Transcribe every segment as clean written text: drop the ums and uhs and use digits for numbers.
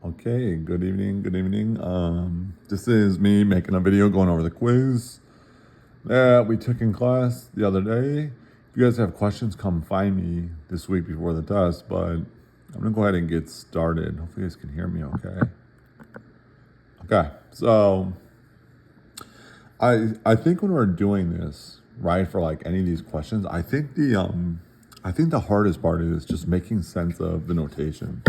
Okay, good evening, good evening. This is me making a video going over the quiz that we took in class the other day. If you guys have questions, come find me this week before the test, but I'm gonna go ahead and get started. Hopefully you guys can hear me okay. Okay, so I think when we're doing this, right, for like any of these questions, I think the hardest part is just making sense of the notation.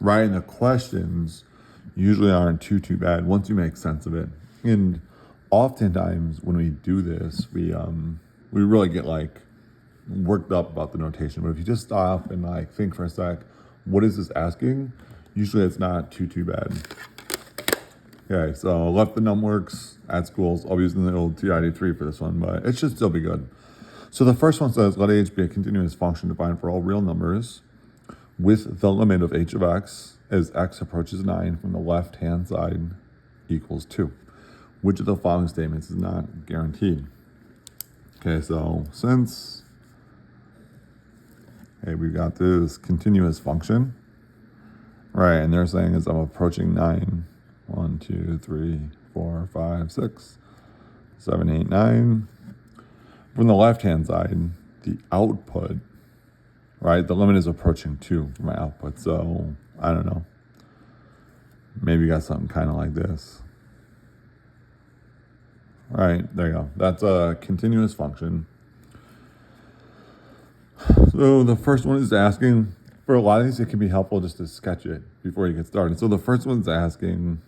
Right, and the questions usually aren't too bad once you make sense of it. And oftentimes when we do this, we really get like worked up about the notation. But if you just stop and like think for a sec, what is this asking? Usually it's not too bad. Okay, so left the numworks at schools. I'll be using the old TID3 for this one, but it should still be good. So the first one says, let h be a continuous function defined for all real numbers with the limit of h of x as x approaches 9 from the left-hand side equals 2. Which of the following statements is not guaranteed? Okay, so since, hey, we've got this continuous function, right, and they're saying as I'm approaching 9, 1, 2, 3, 4, 5, 6, 7, 8, 9. From the left-hand side, the output, right, the limit is approaching 2 for my output, so I don't know. Maybe you got something kind of like this. All right, there you go. That's a continuous function. So the first one is asking, for a lot of these, it can be helpful just to sketch it before you get started. So the first one's asking,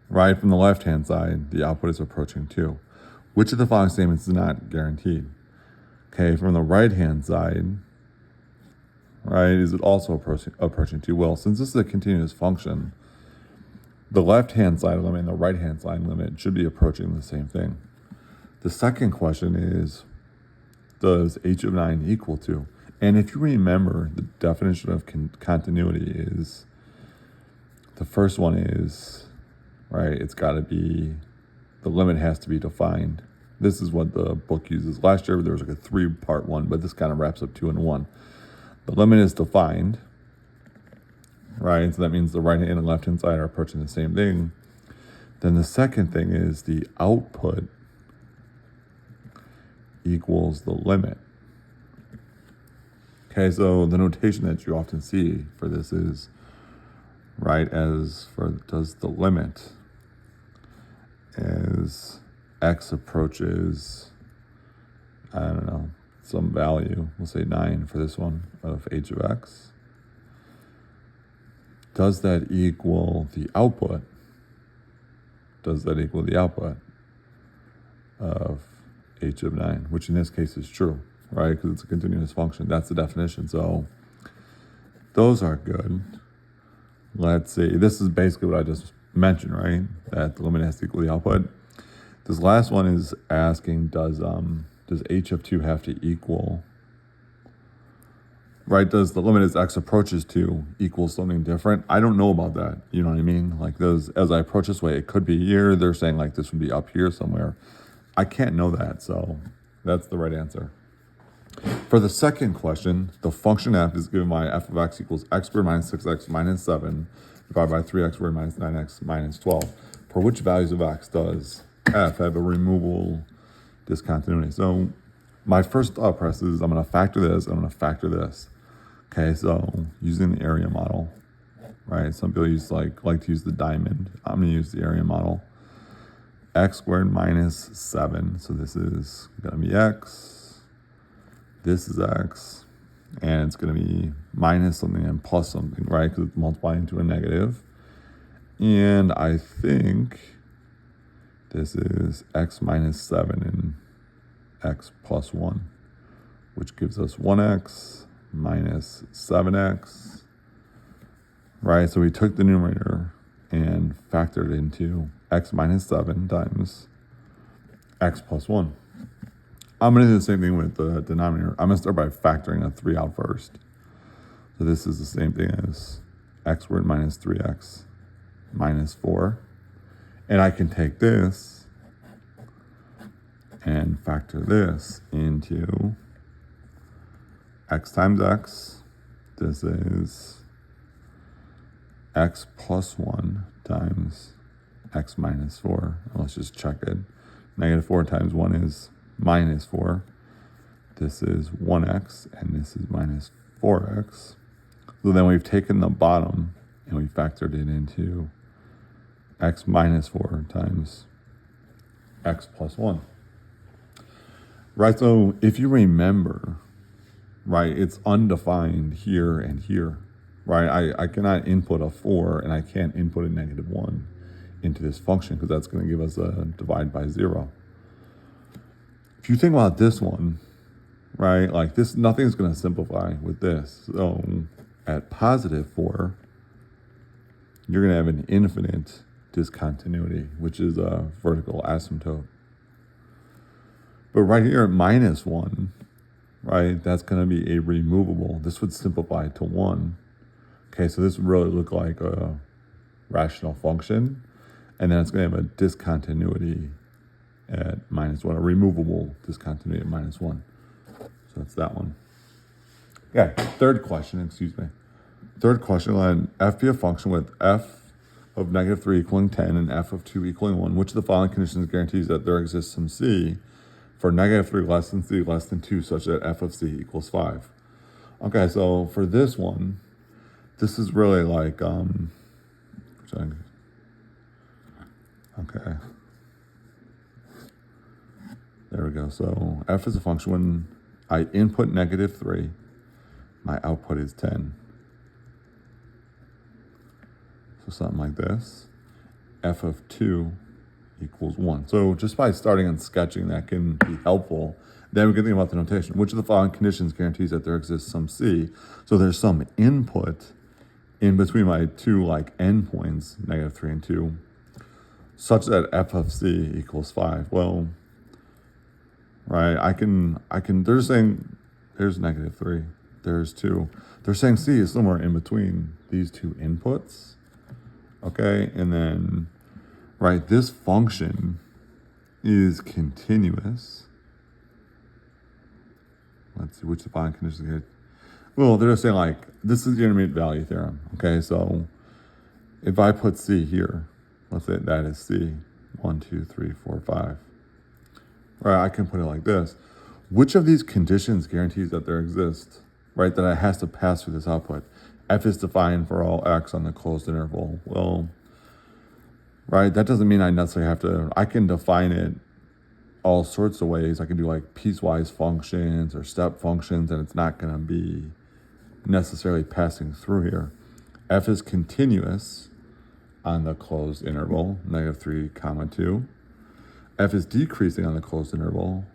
right, from the left-hand side, the output is approaching 2. Which of the following statements is not guaranteed? Okay, from the right-hand side, right, is it also approaching 2? Well, since this is a continuous function, the left-hand side limit and the right-hand side limit should be approaching the same thing. The second question is, does h of 9 equal 2? And if you remember, the definition of continuity is, the first one is, right, it's got to be, the limit has to be defined. This is what the book uses. Last year there was like a 3-part one, but this kind of wraps up 2 in 1. The limit is defined, right? So that means the right hand and left hand side are approaching the same thing. Then the second thing is the output equals the limit. Okay, so the notation that you often see for this is, right, as for does the limit as x approaches, I don't know, some value, we'll say 9 for this one, of h of x, does that equal the output? Does that equal the output of h of 9, which in this case is true, right? Because it's a continuous function. That's the definition. So those are good. Let's see. This is basically what I just mentioned, right? That the limit has to equal the output. This last one is asking, does h of 2 have to equal, right? Does the limit as x approaches 2 equal something different? I don't know about that. You know what I mean? Like those, as I approach this way, it could be here. They're saying like this would be up here somewhere. I can't know that, so that's the right answer. For the second question, the function f is given by f of x equals x squared minus 6x minus 7 divided by 3x squared minus 9x minus 12. For which values of x does f have a removable discontinuity? So my first thought process is I'm going to factor this, I'm going to factor this. Okay, so using the area model, right? Some people like to use the diamond. I'm going to use the area model. X squared minus 7, so this is going to be x, this is x, and it's going to be minus something and plus something, right? Because it's multiplying to a negative. And I think this is x minus 7 and x plus 1, which gives us 1x minus 7x, right? So we took the numerator and factored into x minus 7 times x plus 1. I'm going to do the same thing with the denominator. I'm going to start by factoring a 3 out first. So this is the same thing as x squared minus 3x minus 4. And I can take this and factor this into x times x. This is x plus 1 times x minus 4. Let's just check it. Negative 4 times 1 is minus 4. This is 1x, and this is minus 4x. So then we've taken the bottom, and we factored it into x minus 4 times x plus 1. Right, so if you remember, right, it's undefined here and here, right? I cannot input a 4 and I can't input a negative 1 into this function because that's going to give us a divide by 0. If you think about this one, right, like this, nothing's going to simplify with this. So at positive 4, you're going to have an infinite discontinuity, which is a vertical asymptote. But right here at minus 1, right, that's going to be a removable. This would simplify to 1. Okay, so this would really look like a rational function. And then it's going to have a discontinuity at minus 1, a removable discontinuity at minus 1. So that's that one. Yeah, third question, Third question, let f be a function with f of negative 3 equaling 10 and f of 2 equaling 1. Which of the following conditions guarantees that there exists some c for negative 3 less than c less than 2 such that f of c equals 5? Okay, so for this one, this is really like, okay. There we go. So f is a function when I input negative 3, my output is 10. So something like this. F of 2 equals 1. So just by starting and sketching, that can be helpful. Then we can think about the notation. Which of the following conditions guarantees that there exists some c? So there's some input in between my two like endpoints, negative 3 and 2, such that f of c equals 5. Well, right, I can, they're saying there's negative 3, there's 2. They're saying c is somewhere in between these two inputs. Okay, and then, right, this function is continuous. Let's see, which the following conditions here. Well, they're saying like, this is the intermediate value theorem. Okay, so if I put c here, let's say that is c, 1, 2, 3, 4, 5. Right, I can put it like this. Which of these conditions guarantees that there exists, right, that it has to pass through this output? F is defined for all x on the closed interval. Well, right, that doesn't mean I necessarily have to, I can define it all sorts of ways. I can do like piecewise functions or step functions, and it's not going to be necessarily passing through here. F is continuous on the closed interval, negative 3, 2. F is decreasing on the closed interval.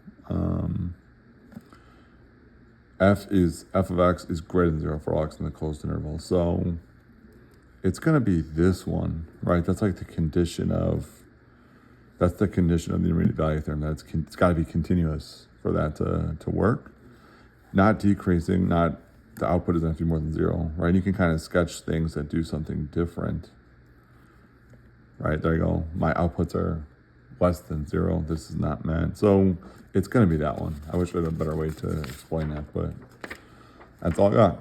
F of x is greater than 0 for all x in the closed interval. So it's going to be this one, right? That's like the condition of, that's the condition of the intermediate value theorem. That it's got to be continuous for that to work. Not decreasing, not, the output doesn't have to be more than 0, right? You can kind of sketch things that do something different. Right, there you go. My outputs are less than 0. This is not meant. So it's going to be that one. I wish I had a better way to explain that, but that's all I got.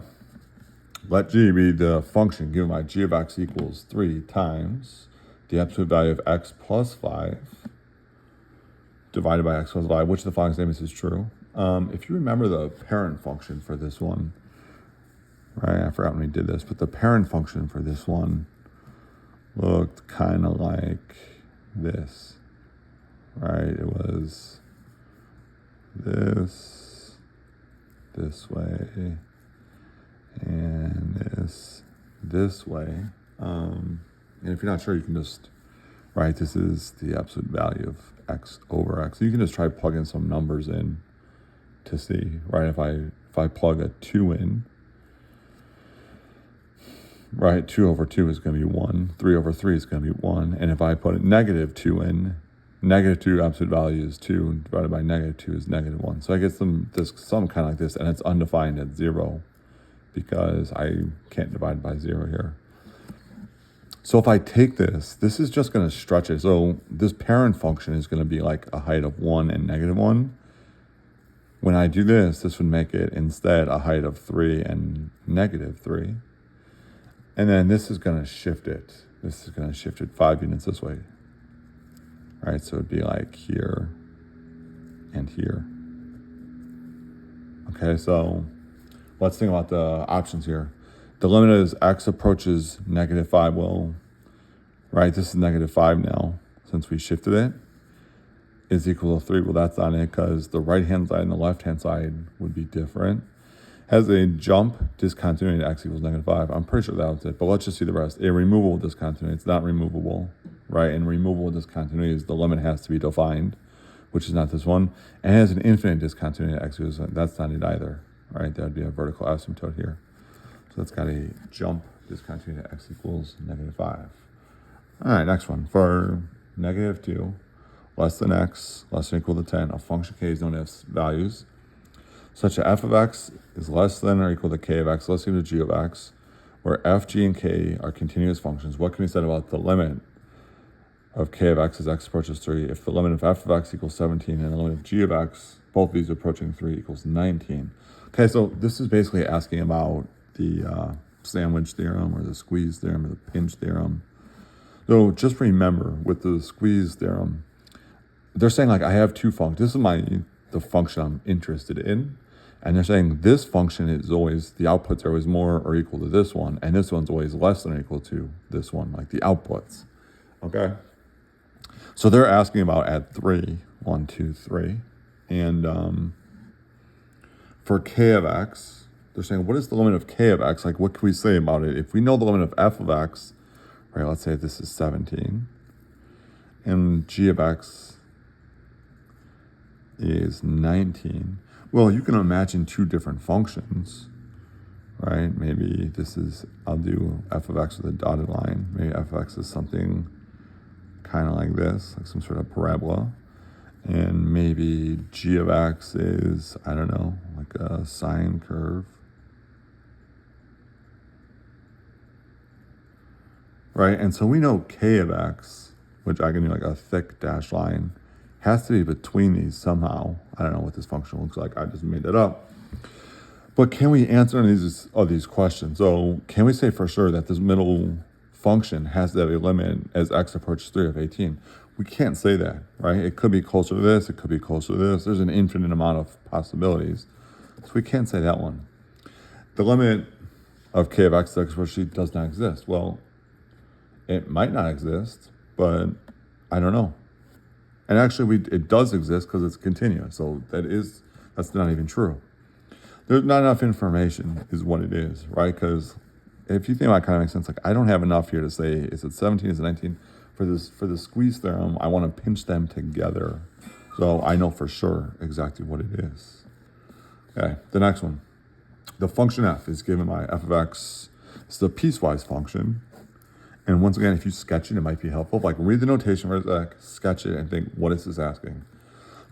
Let g be the function given by g of x equals 3 times the absolute value of x plus 5 divided by x plus 5. Which of the following statements is true? If you remember the parent function for this one, right, I forgot when we did this, but the parent function for this one looked kind of like this, right? It was this way, and this way. And if you're not sure, you can just, right, this is the absolute value of x over x. You can just try plugging some numbers in to see, right? If I plug a 2 in, right, 2 over 2 is going to be 1. 3 over 3 is going to be 1. And if I put a negative 2 in, negative 2 absolute value is 2, divided by negative 2 is negative 1. So I get some kind of like this, and it's undefined at 0 because I can't divide by 0 here. So if I take this is just going to stretch it. So this parent function is going to be like a height of 1 and negative 1. When I do this would make it instead a height of 3 and negative 3. And then this is going to shift it. This is going to shift it 5 units this way. All right, so it'd be like here and here. Okay, so let's think about the options here. The limit is x approaches -5. Well, right, this is -5 now since we shifted it. Is equal to 3. Well, that's not it because the right-hand side and the left-hand side would be different. Has a jump discontinuity x equals -5. I'm pretty sure that was it, but let's just see the rest. A removable discontinuity, it's not removable, right? And removable discontinuity is the limit has to be defined, which is not this one. And it has an infinite discontinuity x equals, that's not it either, right? That would be a vertical asymptote here. So it's got a jump discontinuity x equals -5. All right, next one. For -2, less than x, less than or equal to 10, a function k is known as values, such that f of x is less than or equal to k of x, less than or equal to g of x, where f, g, and k are continuous functions. What can be said about the limit of k of x as x approaches 3 if the limit of f of x equals 17 and the limit of g of x, both of these approaching 3, equals 19? Okay, so this is basically asking about the sandwich theorem or the squeeze theorem or the pinch theorem. So just remember, with the squeeze theorem, they're saying like I have two functions. This is the function I'm interested in. And they're saying this function is always, the outputs are always more or equal to this one. And this one's always less than or equal to this one, like the outputs. Okay. So they're asking about at 3, 1, 2, 3. And for k of x, they're saying, what is the limit of k of x? Like, what can we say about it? If we know the limit of f of x, right, let's say this is 17. And g of x is 19. Well, you can imagine two different functions, right? Maybe this is, I'll do f of x with a dotted line. Maybe f of x is something kind of like this, like some sort of parabola. And maybe g of x is, I don't know, like a sine curve. Right? And so we know k of x, which I can do like a thick dashed line, has to be between these somehow. I don't know what this function looks like. I just made it up. But can we answer any of these questions? So can we say for sure that this middle function has to have a limit as x approaches 3 of 18? We can't say that, right? It could be closer to this. It could be closer to this. There's an infinite amount of possibilities. So we can't say that one. The limit of k of x to x approaches 3 does not exist. Well, it might not exist, but I don't know. And actually, it does exist because it's continuous. So that's not even true. There's not enough information is what it is, right? Because if you think about it, kind of makes sense. Like I don't have enough here to say, is it 17, is it 19? For the squeeze theorem, I want to pinch them together. So I know for sure exactly what it is. Okay, the next one. The function f is given by f of x. It's the piecewise function. And once again, if you sketch it, it might be helpful. Like read the notation for a sec, sketch it, and think, what is this asking?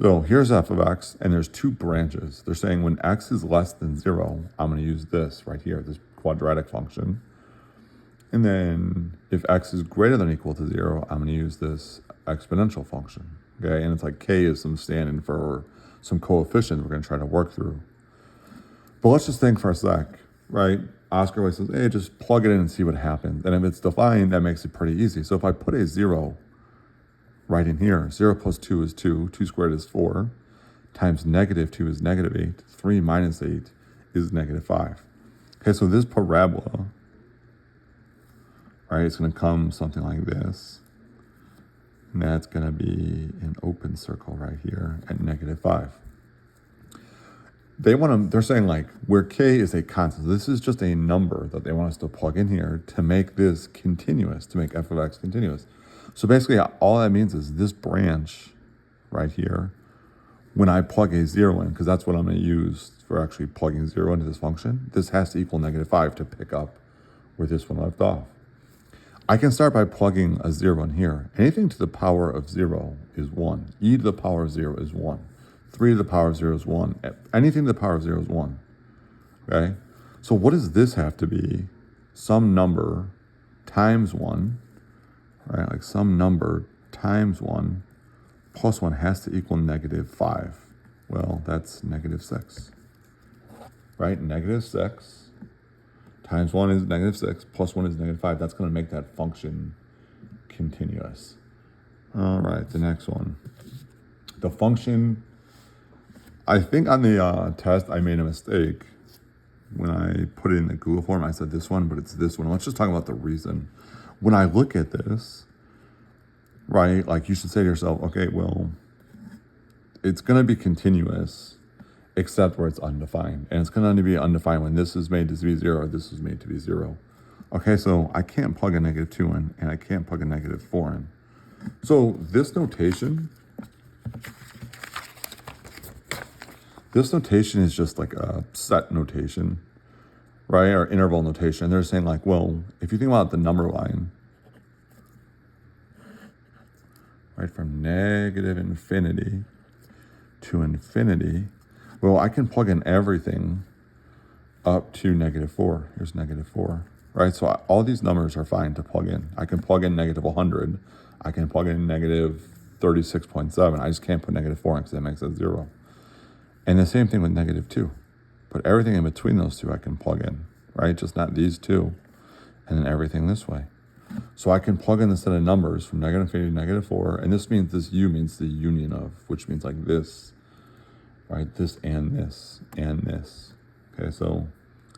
So here's f of x, and there's two branches. They're saying when x is less than 0, I'm going to use this right here, this quadratic function. And then if x is greater than or equal to 0, I'm going to use this exponential function. Okay, and it's like k is some stand-in for some coefficient we're going to try to work through. But let's just think for a sec, right? Oscar always says, hey, just plug it in and see what happens. And if it's defined, that makes it pretty easy. So if I put a 0 right in here, 0 plus 2 is 2, 2 squared is 4, times -2 is -8, 3 minus 8 is -5. Okay, so this parabola, right, it's going to come something like this. And that's going to be an open circle right here at -5. They're saying like where k is a constant. This is just a number that they want us to plug in here to make this continuous, to make f of x continuous. So basically all that means is this branch right here, when I plug a 0 in, because that's what I'm going to use for actually plugging 0 into this function, this has to equal -5 to pick up where this one left off. I can start by plugging a 0 in here. Anything to the power of 0 is 1. E to the power of 0 is 1. 3 to the power of 0 is 1. Anything to the power of 0 is 1. Okay? So what does this have to be? Some number times 1, right? Like some number times 1 plus 1 has to equal -5. Well, that's -6. Right? -6 times 1 is -6, plus 1 is -5. That's going to make that function continuous. All right, the next one. The function, I think on the test I made a mistake. When I put it in the Google form, I said this one, but it's this one. Let's just talk about the reason. When I look at this, right, like you should say to yourself, okay, well, it's going to be continuous, except where it's undefined. And it's going to be undefined when this is made to be 0 or this is made to be 0. Okay, so I can't plug a -2 in, and I can't plug a -4 in. So this notation is just like a set notation, right? Or interval notation. They're saying like, well, if you think about the number line, right, from -infinity to infinity, well, I can plug in everything up to -4. Here's -4, right? So all these numbers are fine to plug in. I can plug in -100. I can plug in -36.7. I just can't put -4 in because that makes it 0. And the same thing with -2. But everything in between those two I can plug in, right? Just not these two, and then everything this way. So I can plug in the set of numbers from -infinity to -4, and this means this U means the union of, which means like this, right? This and this and this. Okay, so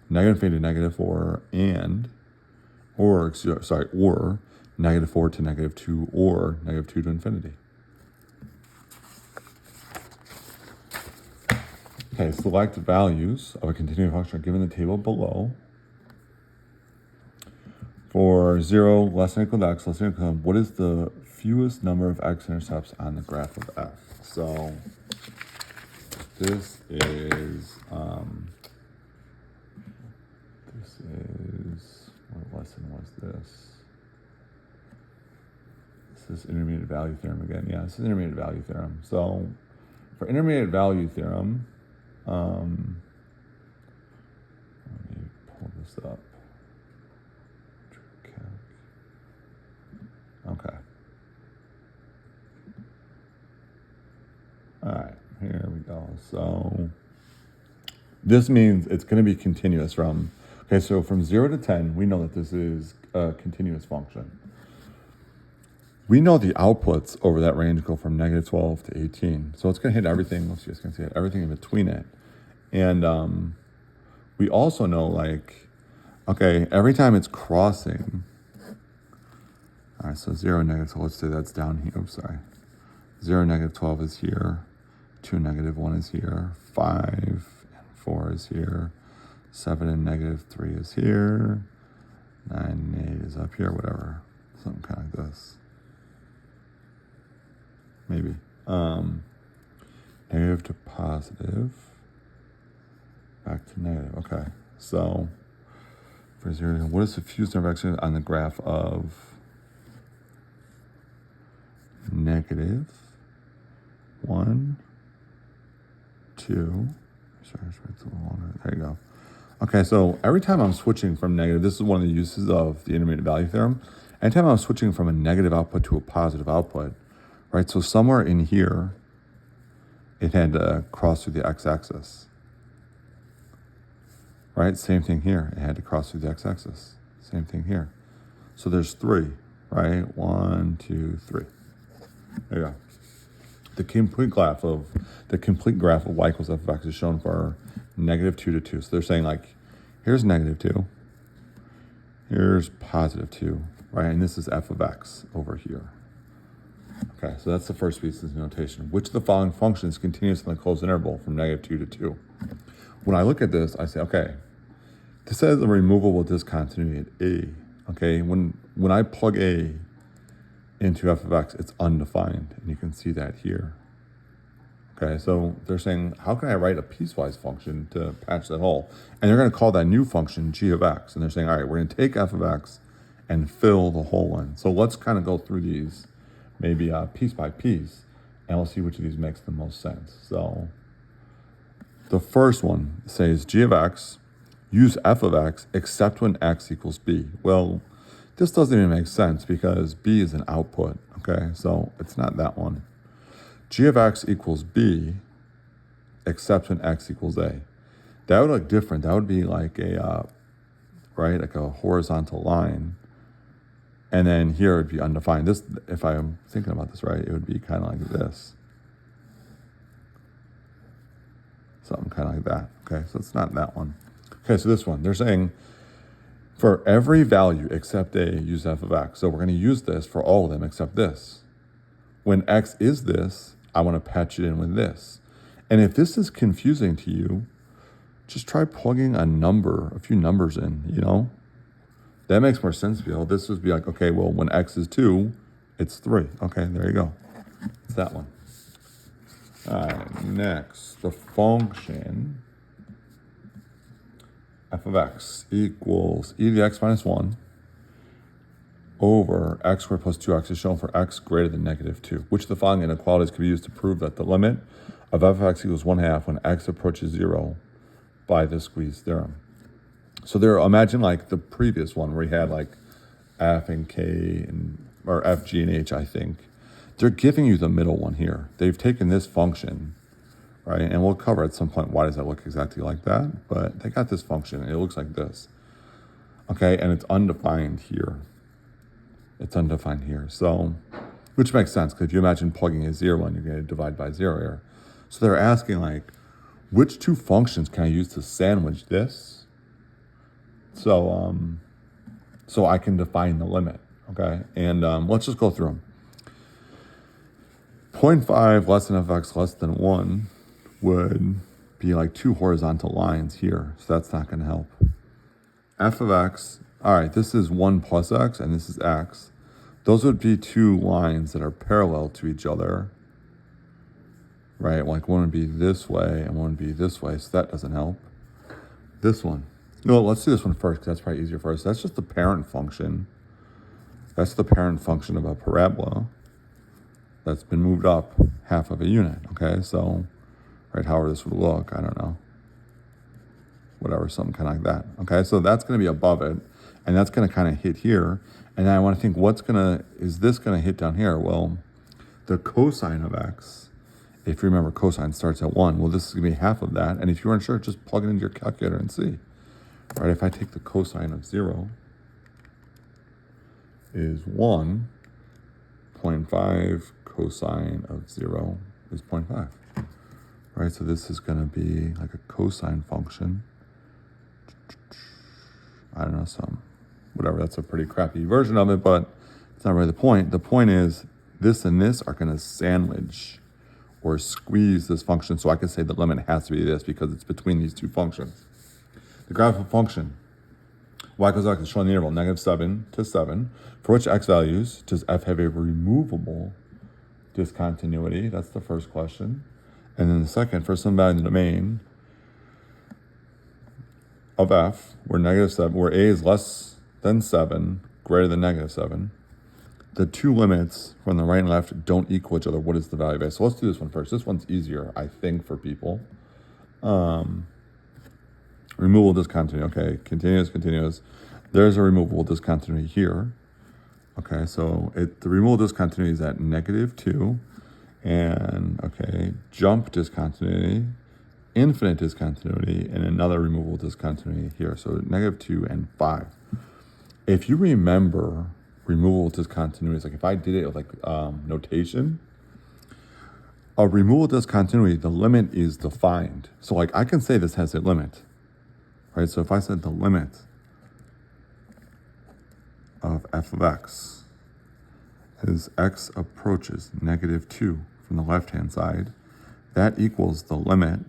-infinity to -4 or -4 to -2 or -2 to infinity. Okay, select values of a continuous function given the table below. For 0 less than or equal to x, less than or equal to, what is the fewest number of x-intercepts on the graph of f? So this is, what lesson was this? This is intermediate value theorem again. Yeah, this is intermediate value theorem. So for intermediate value theorem, let me pull this up. Okay. All right, here we go. So this means it's going to be continuous from, okay, so from 0 to 10, we know that this is a continuous function. We know the outputs over that range go from -12 to 18. So it's going to hit everything. Let's see, it's going to hit everything in between it. And we also know, like, okay, every time it's crossing, all right, so 0, -12, let's say that's down here. Oops, sorry. 0, -12 is here. 2, -1 is here. 5 and 4 is here. 7 and -3 is here. 9 and 8 is up here, whatever. Something kind of like this. Maybe. Negative to positive. Back to negative. Okay. So for 0, what is the fewest number of x on the graph of -1, 2. Sorry, it's a little longer. There you go. Okay, so every time I'm switching from negative, this is one of the uses of the intermediate value theorem. Anytime I'm switching from a negative output to a positive output, right? So somewhere in here, it had to cross through the x-axis. Right? Same thing here. It had to cross through the x-axis. Same thing here. So there's 3, right? 1, 2, 3. There you go. The complete graph of y equals f of x is shown for -2 to 2. So they're saying, like, here's -2, here's +2, right? And this is f of x over here. Okay, so that's the first piece of the notation. Which of the following functions continues in the closed interval from -2 to 2? When I look at this, I say, okay, this has a removable discontinuity at a. Okay, when I plug a into f of x, it's undefined, and you can see that here. Okay, so they're saying, how can I write a piecewise function to patch that hole? And they're going to call that new function g of x, and they're saying, all right, we're going to take f of x and fill the hole in. So let's kind of go through these, maybe piece by piece, and we'll see which of these makes the most sense. So the first one says g of x, use f of x except when x equals b. Well, this doesn't even make sense because b is an output, okay? So it's not that one. G of x equals b except when x equals a. That would look different. That would be like a right? Like a horizontal line. And then here it would be undefined. This, if I'm thinking about this right, it would be kind of like this. Something kind of like that. Okay, so it's not that one. Okay, so this one, they're saying for every value except a, use f of x. So we're going to use this for all of them except this. When x is this, I want to patch it in with this. And if this is confusing to you, just try plugging a few numbers in, you know? That makes more sense to you. This would be like, okay, well, when x is 2, it's 3. Okay, there you go. It's that one. All right, next, the function f of x equals e to the x minus 1 over x squared plus 2x is shown for x greater than negative 2. Which of the following inequalities could be used to prove that the limit of f of x equals 1/2 when x approaches 0 by the squeeze theorem? So there, imagine like the previous one where you had like f and k and or f, g, and h, I think. They're giving you the middle one here. They've taken this function, right? And we'll cover at some point why does that look exactly like that. But they got this function, and it looks like this. Okay, and it's undefined here. It's undefined here. So, which makes sense, because if you imagine plugging a 0 in, you're going to divide by 0 here. So they're asking like, which two functions can I use to sandwich this? So, so I can define the limit, okay? And let's just go through them. 0.5 less than f of x less than 1 would be like two horizontal lines here, so that's not going to help. F of x, all right, this is 1 plus x, and this is x. Those would be two lines that are parallel to each other, right? Like one would be this way, and one would be this way, so that doesn't help. This one. No, let's do this one first, because that's probably easier for us. That's just the parent function. That's the parent function of a parabola that's been moved up half of a unit, okay? So, right, however this would look, I don't know. Whatever, something kind of like that, okay? So that's going to be above it, and that's going to kind of hit here. And then I want to think, is this going to hit down here? Well, the cosine of x, if you remember cosine starts at 1, well, this is going to be half of that. And if you weren't sure, just plug it into your calculator and see. Right, if I take the cosine of 0 is 1, 0.5 cosine of 0 is 0.5. Right, so this is going to be like a cosine function. I don't know, whatever, that's a pretty crappy version of it, but it's not really the point. The point is this and this are going to sandwich or squeeze this function, so I can say the limit has to be this because it's between these two functions. The graph of a function, y equals x is shown in the interval -7 to 7. For which x values does f have a removable discontinuity? That's the first question. And then the second, for some value in the domain of f, where where a is less than 7, greater than -7, the two limits from the right and left don't equal each other. What is the value of a? So let's do this one first. This one's easier, I think, for people. Removable discontinuity. Okay, continuous. There's a removable discontinuity here. Okay, so the removable discontinuity is at -2. And, okay, jump discontinuity, infinite discontinuity, and another removable discontinuity here. So -2 and 5. If you remember removable discontinuities, like if I did it with like notation, a removable discontinuity, the limit is defined. So like I can say this has a limit. Right, so if I said the limit of f of x as x approaches -2 from the left-hand side, that equals the limit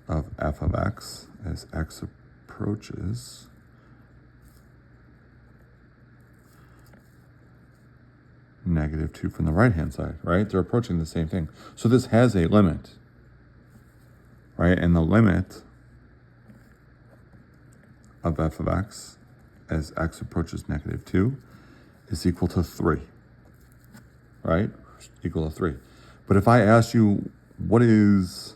of f of x as x approaches -2 from the right-hand side, right? They're approaching the same thing. So this has a limit, right? And the limit of f of x as x approaches -2 is equal to 3, right? Equal to 3. But if I ask you, what is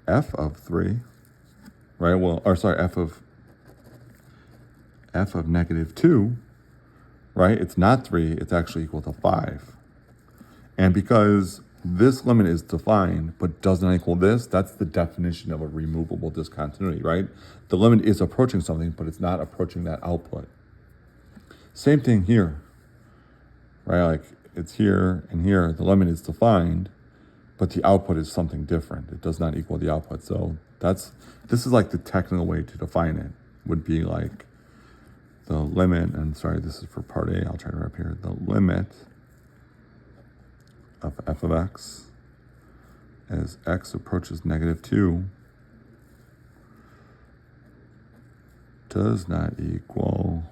f of 3, right? Well, or sorry, f of -2, right? It's not 3, it's actually equal to 5. And because this limit is defined but does not equal this, that's the definition of a removable discontinuity, right? The limit is approaching something, but it's not approaching that output. Same thing here, right? Like it's here and here, the limit is defined, but the output is something different. It does not equal the output. So this is like the technical way to define it, would be like the limit, and sorry, this is for part A, I'll try to wrap here. The limit of f of x as x approaches -2 does not equal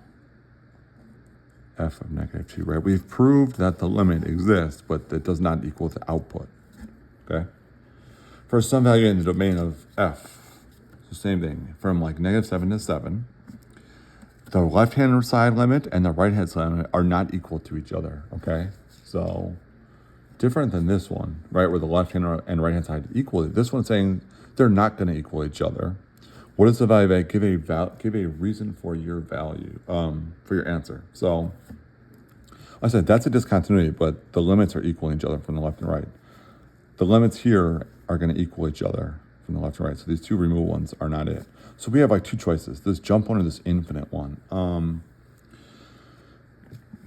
f of -2, right? We've proved that the limit exists, but that does not equal the output, okay? For some value in the domain of f, the same thing, from like -7 to 7, the left-hand side limit and the right-hand side limit are not equal to each other, okay? So different than this one, right, where the left-hand and right-hand side equal. This one's saying they're not going to equal each other. What is the value of A? Give a reason for your value, for your answer. So I said that's a discontinuity, but the limits are equaling each other from the left and right. The limits here are going to equal each other from the left and right. So these two removed ones are not it. So we have like two choices: this jump one or this infinite one.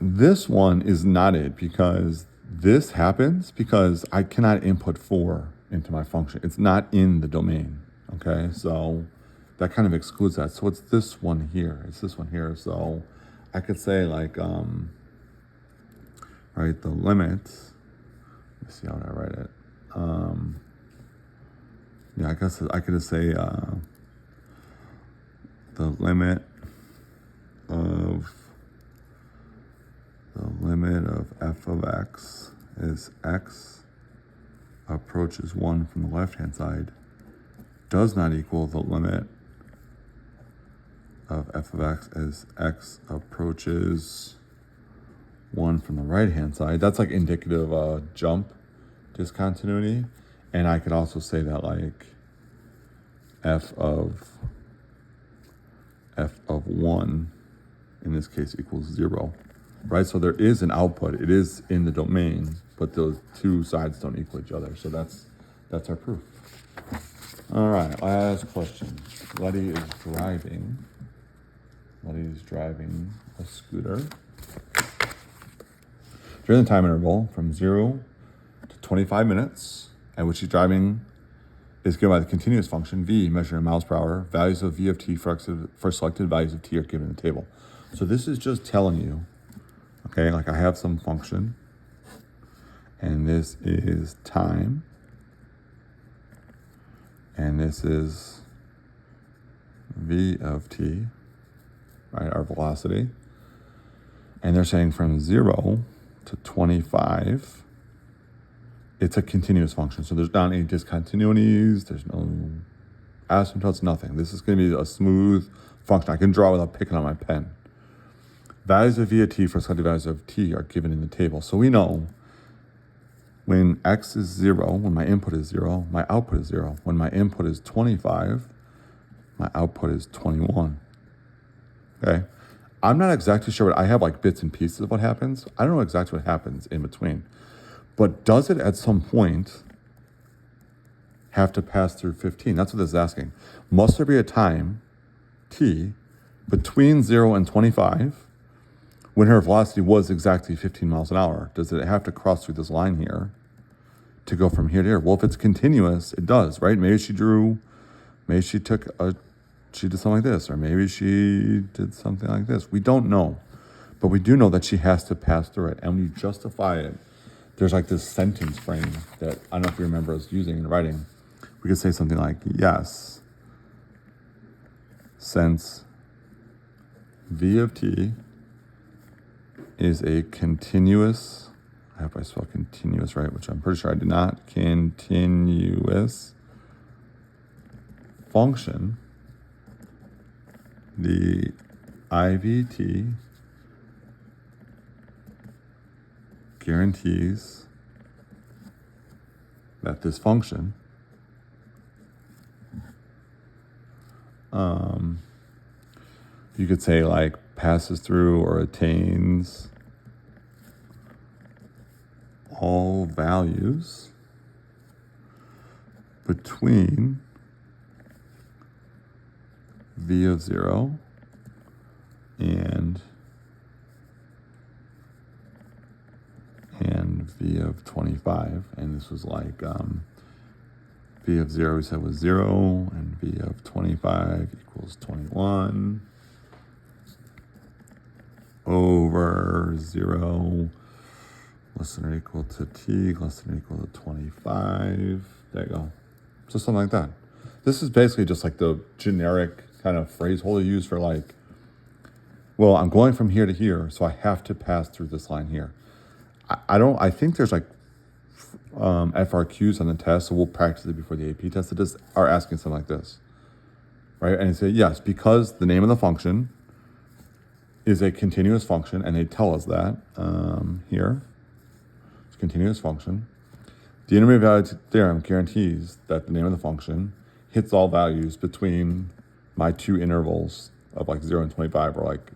This one is not it, because this happens because I cannot input 4 into my function. It's not in the domain, okay? So that kind of excludes that. So it's this one here. It's this one here. So I could say like, right, the limit, let me see how I write it. Yeah, I guess I could just say the limit of f of x as x approaches 1 from the left-hand side does not equal the limit of f of x as x approaches 1 from the right-hand side. That's like indicative of a jump discontinuity. And I could also say that like f of 1 in this case equals 0, right? So there is an output. It is in the domain, but those two sides don't equal each other. So that's our proof. All right, last question. Letty is driving a scooter during the time interval from 0 to 25 minutes, at which she's driving, is given by the continuous function v measured in miles per hour. Values of v of t for selected values of t are given in the table. So this is just telling you, okay, like I have some function, and this is time, and this is v of t, right, our velocity. And they're saying from 0 to 25, it's a continuous function. So there's not any discontinuities, there's no asymptotes, nothing. This is going to be a smooth function. I can draw without picking up my pen. Values of v of t for selected values of t are given in the table. So we know when x is 0, when my input is 0, my output is 0. When my input is 25, my output is 21. Okay? I'm not exactly sure what I have, like bits and pieces of what happens. I don't know exactly what happens in between. But does it at some point have to pass through 15? That's what this is asking. Must there be a time, t, between 0 and 25 when her velocity was exactly 15 miles an hour? Does it have to cross through this line here to go from here to here? Well, if it's continuous, it does, right? Maybe she did something like this, or maybe she did something like this. We don't know, but we do know that she has to pass through it, and when you justify it, there's like this sentence frame that I don't know if you remember us using in writing. We could say something like, yes, since v of t is a continuous, I hope I spelled continuous right, which I'm pretty sure I did not, continuous function, the IVT guarantees that this function you could say like passes through or attains all values between v of 0 and v of 25, and this was like v of 0 we said was 0, and v of 25 equals 21 over 0 less than or equal to t less than or equal to 25. There you go. So something like that. This is basically just like the generic kind of phrase holder used for like, well, I'm going from here to here, so I have to pass through this line here. I think there's like FRQs on the test, so we'll practice it before the AP test. That just are asking something like this, right? And you say, yes, because the name of the function is a continuous function, and they tell us that here. It's a continuous function. The intermediate value theorem guarantees that the name of the function hits all values between my two intervals of like 0 and 25, or like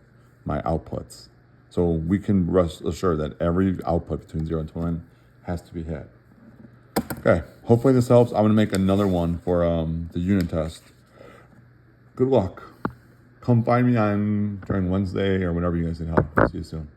my outputs. So we can rest assured that every output between 0 and 21 has to be hit. Okay, hopefully this helps. I'm gonna make another one for the unit test. Good luck. Come find me during Wednesday or whenever you guys need help. See you soon.